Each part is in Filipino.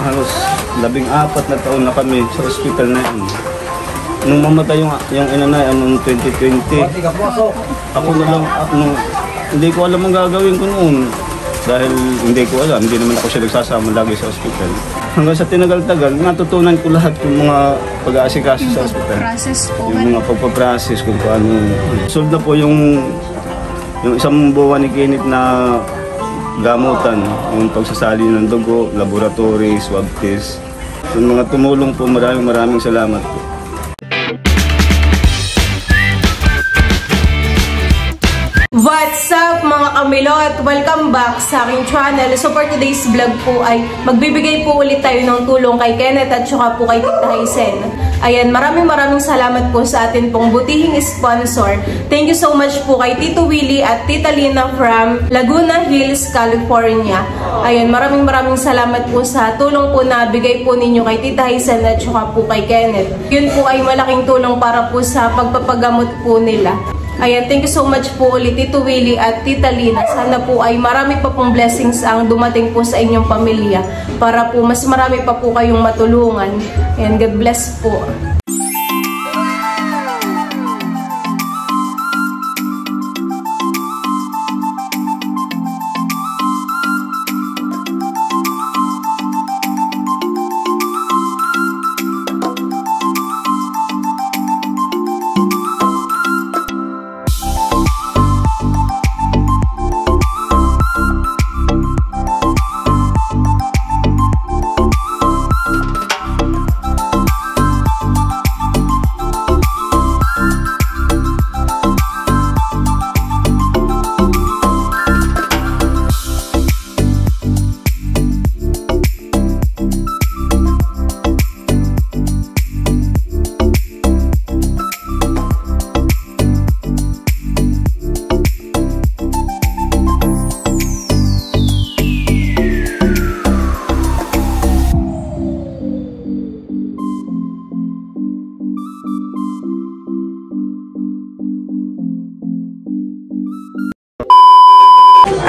halos 14 na taon na kami sa ospital na yun. Nung mamatay yung ina na noong 2020, ako na lang, hindi ko alam ang gagawin ko noon. Dahil hindi ko alam, hindi naman ako siya nagsasama lagi sa ospital. Hanggang sa tinagal-tagal, natutunan ko lahat yung mga pag-aasikaso sa ospital. Yung mga pagpaprocess kung paano. Solve na po yung isang buwan ni Kenneth na gamutan, yung pagsasali ng dugo, laboratory, swab test. Yung mga tumulong po, maraming salamat po. What's up mga kamilot? Welcome back sa aking channel. So for today's vlog po ay magbibigay po ulit tayo ng tulong kay Kenneth at saka po kay Tita Hazen. Ayan, maraming salamat po sa atin pong butihing sponsor. Thank you so much po kay Tito Willie at Tita Lina from Laguna Hills, California. Ayan, maraming salamat po sa tulong po na bigay po ninyo kay Tita Hazen at saka po kay Kenneth. Yun po ay malaking tulong para po sa pagpapagamot po nila. Ayan, thank you so much po ulit Tito Willie at Tita Lina. Sana po ay marami pa pong blessings ang dumating po sa inyong pamilya para po mas marami pa po kayong matulungan. And God bless po.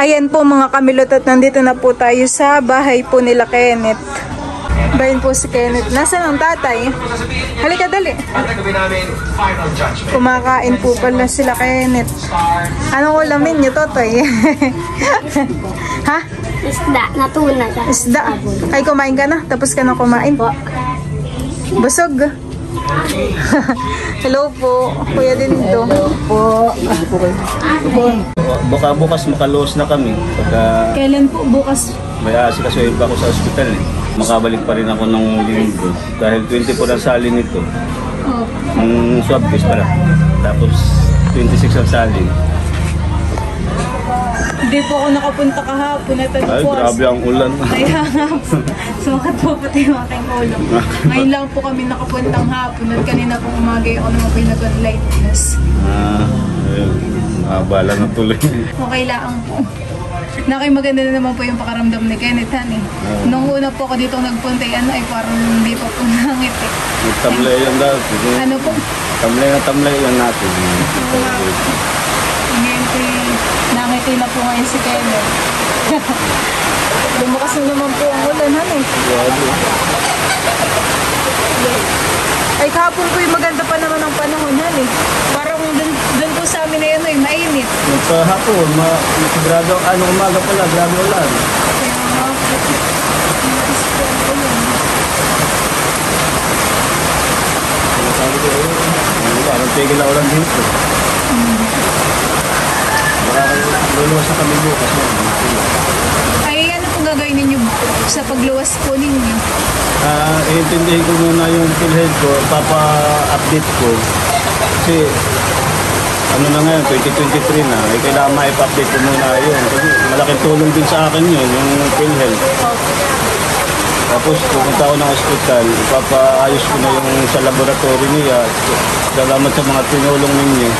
Ayan po mga kamilot at nandito na po tayo sa bahay po nila Kenneth. Bayan po si Kenneth. Nasaan ang tatay? Halika dali. Kumakain po pala sila Kenneth. Anong ulamin niyo, Totoy? Ha? Isda, natuna. Isda? Ay, kumain ka na? Tapos ka na kumain? Busog? Hello po, Kuya Dindo. Hello po. Baka bukas makalos na kami. Kailan po bukas? May asikasuhin pa ako sa ospital eh. Makabalik pa rin ako ng linggo. Dahil 24 ang salin nito. Ang swab test pala. Tapos 26 ang salin. Hindi po ako nakapunta kahapon. Ay, grabe ang ulan. Kaya nga po. Sumakat po pati yung aking ulo. Ngayon lang po kami nakapuntang hapon. At kanina pong umaga ako naman po yung nag-online class. Bala na tuloy. Okay lang po. Maganda na naman po yung pakaramdam ni Kenneth Han eh. Nung una po ako dito nagpunta ay parang hindi pa po nangit eh. Tamlay yan dati. Ano po? Tamlay yan natin. Ngayon po nangiti na po ngayon si Kenneth. Lumukas na naman po ang ulan Han eh. Ay kahapon po yung maganda pa naman ang panahon Han eh. Parang dun po sa amin na yan ay mainit. Hapon, grabe, umaga pala, grabe ulan. Kaya nga po. Nais po ang ulan. Sabi ko, parang tigil na ulan dito. Baka luluwas na kami bukas. Ay, ano po gagawin ninyo sa pagluwas po ninyo? Iintindihin ko muna yung PhilHealth ko, papa-update ko. Kasi, ano na ngayon, 2023 na, kailangan ma-update ko muna yun. Kasi malaking tulong din sa akin yun, yung PhilHealth. Tapos, pupunta ako ng hospital, ipapaayos ko na yung sa laboratory niya. Salamat sa mga tinulong ninyo.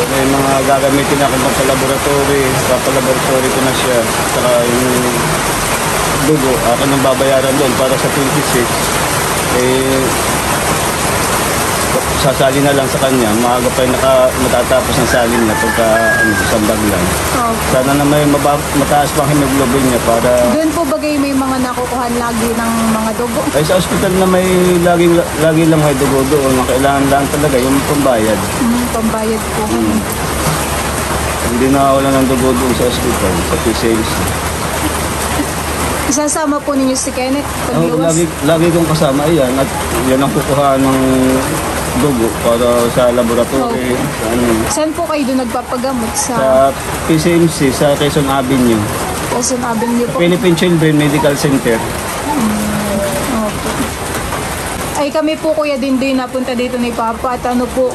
May mga gagamitin ako sa laboratory, papalaboratory ko na siya. Saka yung dugo, akin ang babayaran doon para sa 26. sasali na lang sa kanya, maaga pa yung matatapos ng salin na pagka isang bag lang. Opo. Sana na may mataas pang hemoglobin niya para... Doon po bagay may mga nakukuhan lagi ng mga dugo. Ay sa ospital na may lagi lang may dugo doon, ang kailangan lang talaga yung pambayad. Pambayad po. Hindi na wala ng dugo doon sa ospital, sa PCLC. Isasama po ninyo si Kenneth pag Oh, luwas. lagi kong kasama yan at yan ang kukuhaan ng dugo para sa laboratory. Sa, ano, Saan po kayo doon nagpapagamot? sa Sa PCMC, sa Quezon Avenue. Quezon Avenue po. Philippine Children Medical Center. Opo. Ay kami po kuya din napunta dito ni Papa at ano po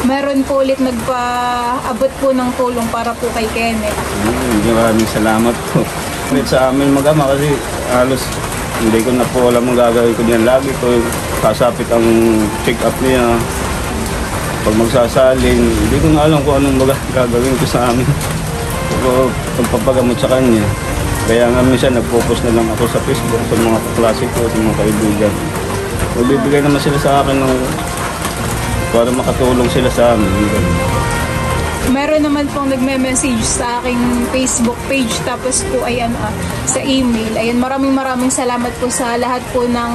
meron po ulit nagpaabot po ng tulong para po kay Kenneth. Maraming salamat po. Ulit sa amin mag-ama kasi halos hindi ko na po alam ang gagawin ko niyan. Lagi ko kasapit ang check-up niya. Pag magsasalin, hindi ko na alam kung anong gagawin ko sa amin. Pero pagpapagamot sa kanya. Kaya nga minsan nagfocus na lang ako sa Facebook, sa mga klase ko, sa mga kaibigan. Magbibigay naman sila sa akin ng para makatulong sila sa amin. Meron naman pong nagme-message sa aking Facebook page tapos po ay sa email. Ayan, maraming salamat po sa lahat po ng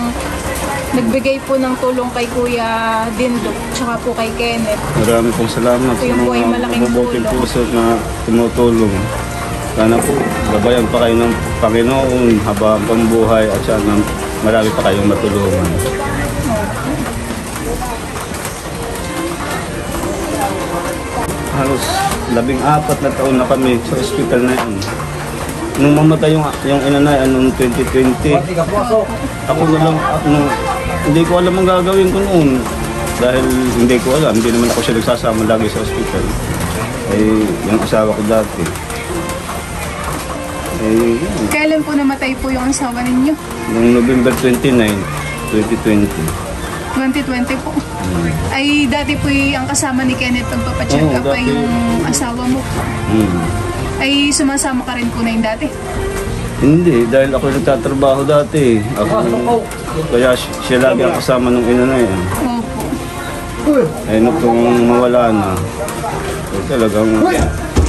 nagbigay po ng tulong kay Kuya Dindo tsaka po kay Kenneth. Maraming pong salamat Ito yung po ay malaking mabubuting tulong. puso na tumutulong. Sana po gabayan pa kayo ng Panginoon habang pambuhay at sana marami pa kayong matulungan. Halos 14 na taon na kami sa ospital na yun. Nung mamatay yung inanay, noong 2020, ako na lang, hindi ko alam ang gagawin ko noon. Dahil hindi ko alam, hindi naman ako siya nagsasama lagi sa ospital. Yung asawa ko dati. Yun. Kailan po namatay po yung asawa ninyo? Noong November 29, 2020. 2020 po. Ay dati po ang kasama ni Kenneth pagpapacheck Oo, up ay dati. yung asawa mo po. Ay sumasama ka rin po na yung dati? Hindi, dahil ako nagtatrabaho dati. Kaya siya lagi ang kasama ng inanay. Opo. Nung mawala na, talagang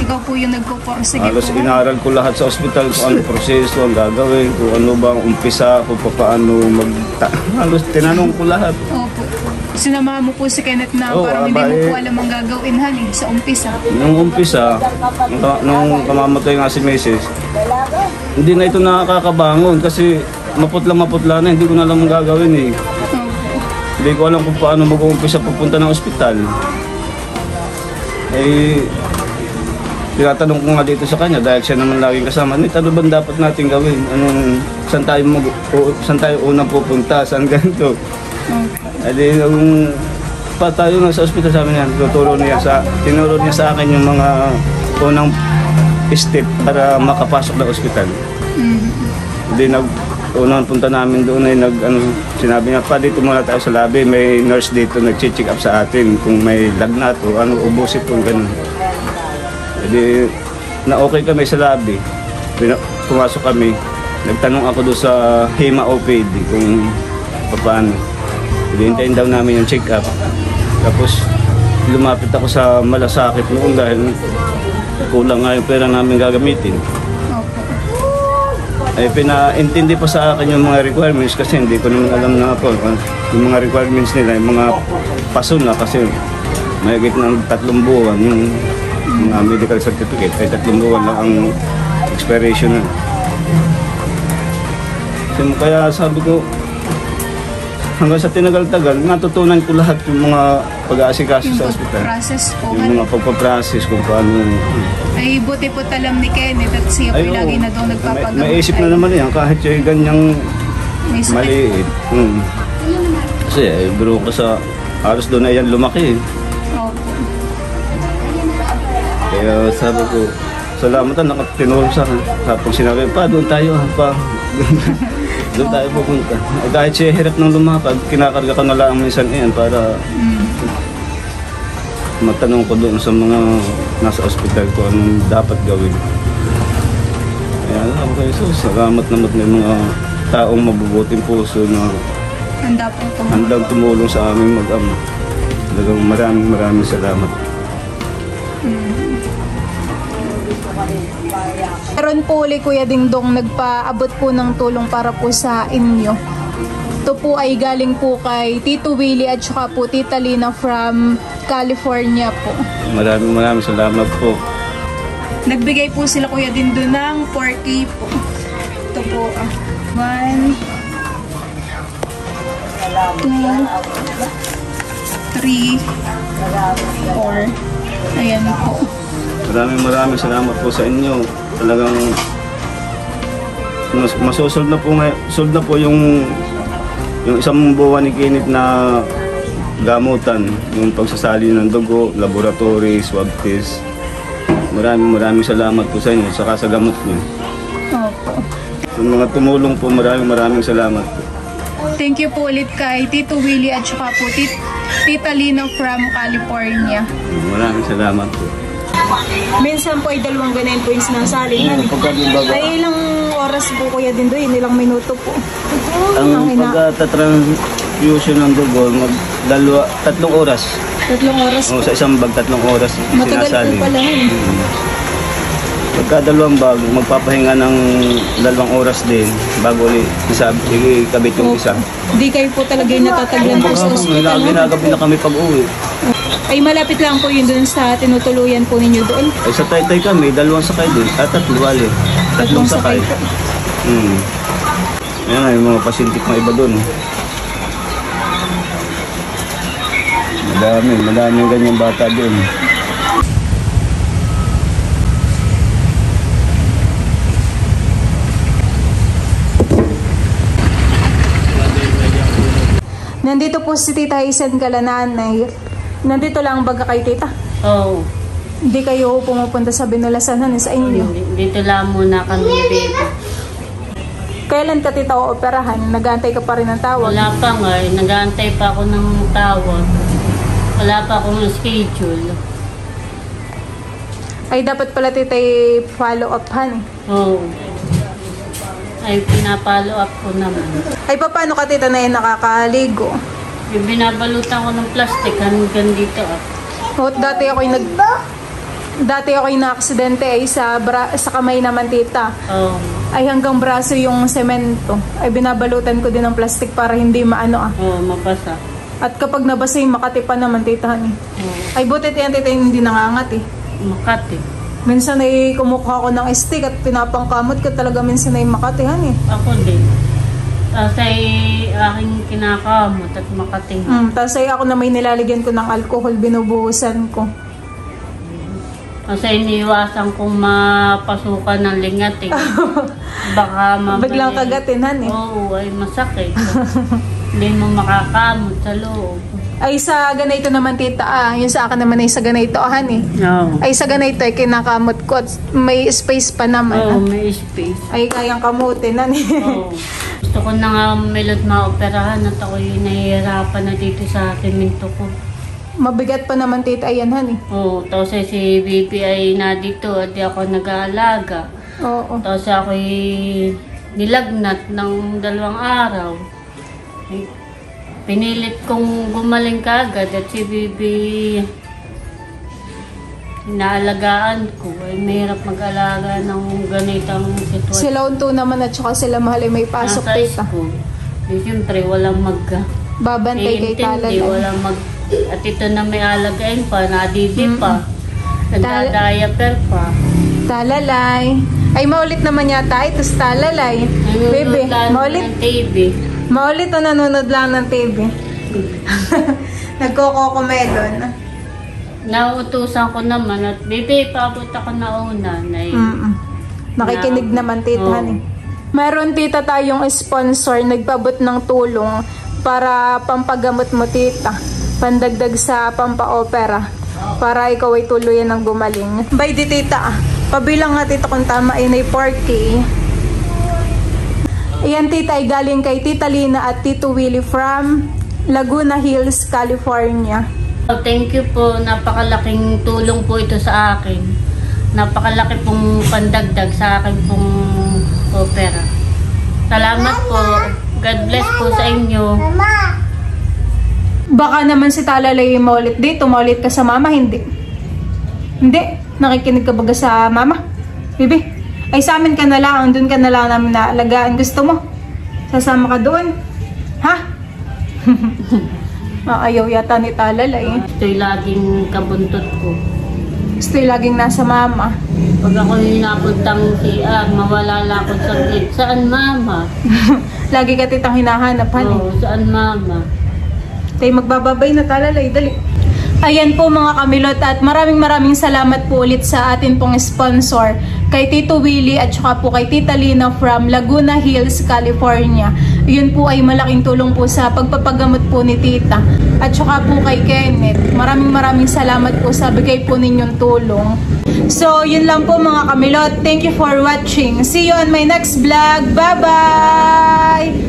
Ikaw po yung nagpo-forsige halos po. inaral ko lahat sa ospital kung ano proseso ang gagawin, kung ano bang umpisa, kung paano halos tinanong ko lahat. Opo. Sinamahan mo po si Kenneth na Oo, parang hindi mo abay. po alam ang gagawin sa umpisa. Nung umpisa, nung kamamatay nga si Mrs., hindi na ito nakakabangon kasi maputla na, hindi ko na alam ang gagawin eh. Opo. Hindi ko alam kung paano mag-uumpisa papunta ng ospital. Tinatanong ko nga dito sa kanya dahil siya naman laging kasama. Ano ba dapat natin gawin? Saan tayo unang pupunta? Saan ganito? Nung tayo na sa ospital sa amin yan, tinuro niya sa akin yung mga unang step para makapasok ng ospital. Unang punta namin doon ay sinabi niya, pa dito muna tayo sa lobby, may nurse dito nag-check up sa atin kung may lagnat o ubusit o gano'n. Na okay kami sa lobby, pumasok kami, nagtanong ako doon sa Hema OPD kung paano. Hintayin daw namin yung check up. Tapos lumapit ako sa malasakit noon dahil kulang nga yung pera namin gagamitin. Pinaintindi pa sa akin yung mga requirements kasi hindi ko naman alam na ako. Yung mga requirements nila, yung mga paso na kasi mahigit ng 3 buwan yung mga medical certificate ay 3 buwan lang ang expiration na. Kaya sabi ko, hanggang sa tinagal-tagal, natutunan ko lahat yung mga pag-aasikaso sa ospital. Process po. Yung mga pagpaprocess kung paano. Ay buti po talam ni Kenneth at siya po lagi na daw nagpapagamot. May isip na naman yan kahit yung ganyang May sakit. maliit. Kasi bro ko sa halos doon na yan lumaki. Opo. Kaya sabi ko, salamat na nakatinulong sa akin. Tapos sinabi, pa doon tayo pa. Doon tayo pupunta. Kahit siya hirap ng lumapag, kinakarga ko na lang minsan yan para matanong ko doon sa mga nasa ospital ko anong dapat gawin. Kaya ako kay Jesus, salamat naman may mga taong mabubuting puso na Handa po ito. handang tumulong sa aming mag-ama. Talagang maraming salamat. Meron po uli Kuya Dingdong nagpaabot po ng tulong para po sa inyo. Ito po ay galing po kay Tito Willie at saka po Tita Lina from California po. Maraming salamat po. Nagbigay po sila Kuya Dingdong ng 4K po. Ito po 1, 2, 3, 4. Ayan po. Maraming salamat po sa inyo. Talagang masosolve na po solve na po yung isang buwan ni Kenneth na gamutan, yung pagsasali ng dugo, laboratory, swab test. Maraming salamat po sa inyo saka sa gamot niyo. Opo. Sa mga tumulong po, maraming salamat po. Thank you po ulit kay Tito Willie at saka po Tita Lina from California. Maraming salamat po. Minsan po ay 2 ganayin po yung sinasalingan. Ay ilang oras po Kuya Dindoy, ilang minuto po. Ang pagka-transfusion ng dugo, 3 oras. 3 oras O, po. sa isang bag, 3 oras Matagal sinasali. po pala yun. Pagka 2 bag, magpapahinga ng 2 oras din bago ulit ikabit yung isa. Di kayo po talaga yung natataglan po sa ospital. Ginagabi na kami pag-uwi. Ay malapit lang po yun dun sa tinutuluyan po ninyo doon. Ay sa Taytay kami, 2 sakay din. 3 bali. 3 sakay. po. Ayan nga, yung mga pasyente pang iba doon. Madami ganyang bata doon. Nandito po si Tita Hazen Kalananay. Nandito lang baga kay Tita. Oo. Hindi kayo pumupunta sa Binulasan sa inyo. Dito lang muna kami, baby. Kailan ka Tita ooperahan? Nag-aantay ka pa rin ng tawag? Wala pa nga, nag-aantay pa ako ng tawag. Wala pa akong schedule. Ay dapat pala Tita follow up han. Oo. Ay, pinapalo up ko naman. Ay paano ka Tita na yun nakakaligo? Yung binabalutan ko ng plastic hanggang dito ah. O, dati ako'y na-aksidente ay sa kamay naman Tita. Oo. Ay hanggang braso yung semento. Ay binabalutan ko din ng plastic para hindi maano Oo, mabasa. At kapag nabasa yung Makati pa naman Tita han. Oo. Ay butit yan Tita yung hindi nangangat Makati. Minsan ay kumukuha ko ng stick at pinapangkamot ko talaga minsan ay Makati han Ako din. Tapos ay aking kinakamot at Makati. Tapos ay ako na may nilalagyan ko ng alcohol, binubuhusan ko. Kasi iniiwasan kong mapasukan ng lingat eh. Baka mamaya. Biglang kagatin han Oo, ay masakit. Hindi mo makakamot sa loob. Ay sa ganito naman Tita yung sa akin naman ay sa ganito han Oo. Ay sa ganito ay kinakamot ko at may space pa naman. Oo, may space. Ay kayang kamutin han Oo. Gusto ko na nga melot maoperahan at ako'y nahihirapan na dito sa semento ko. Mabigat pa naman Tita ayan han Oo, tapos ay si Bibi ay na dito at di ako nag-aalaga. Oo. Tapos ako'y nilagnat ng 2 araw. Ay, pinilit kong gumaling kagad at si Bibi inaalagaan ko. Ay mahirap mag-alaga ng ganitang sitwasyon. Sila unto naman at saka sila mahal ay may pasok Nasa Tita. school. Eh, siyempre, walang Babantay kay Talalay. walang at ito na may alagain pa, nadidi pa. Nagda-diaper pa. Talalay. Ay maulit naman yata ito sa Talalay. Bebe, maulit. Ng TV. Maulit o nanonood lang ng TV? Nagkoko-melon. Nauutusan ko naman at Bibi, paabot ako na una. Nakikinig naman Tita Oo. han Meron Tita tayong sponsor nagpabot ng tulong para pampagamot mo Tita. Pandagdag sa pampaopera. Para ikaw ay tuluyan ng gumaling. By di Tita pabilang nga Tita kung tama ay 4K. Ayan Tita ay galing kay Tita Lina at Tito Willie from Laguna Hills, California. Thank you po. Napakalaking tulong po ito sa akin. Napakalaki pong pandagdag sa akin pong opera. Salamat po. God bless po sa inyo. Baka naman si Talalay maulit dito, maulit ka sa mama, hindi. Hindi, nakikinig ka baga sa mama? Bibi, ay sa amin ka na lang, doon ka na lang namin naalagaan. Gusto mo? Sasama ka doon? Ha? Ayaw yata ni Talalay. Ito'y laging kabuntot ko. Gusto'y laging nasa mama. Pag ako hinapuntang CR, mawala lang ako sa gate. Saan mama? Lagi ka titang hinahanap, honey. Oo, saan mama? Tayo magbababay na, Talalay, dali. Ayan po mga kamilot, at maraming salamat po ulit sa atin pong sponsor, kay Tito Willie at saka po kay Tita Lina from Laguna Hills, California. Yun po ay malaking tulong po sa pagpapagamot po ni Tita. At saka po kay Kenneth. Maraming salamat po sa bigay po ninyong tulong. So, yun lang po mga kamilot. Thank you for watching. See you on my next vlog. Bye-bye!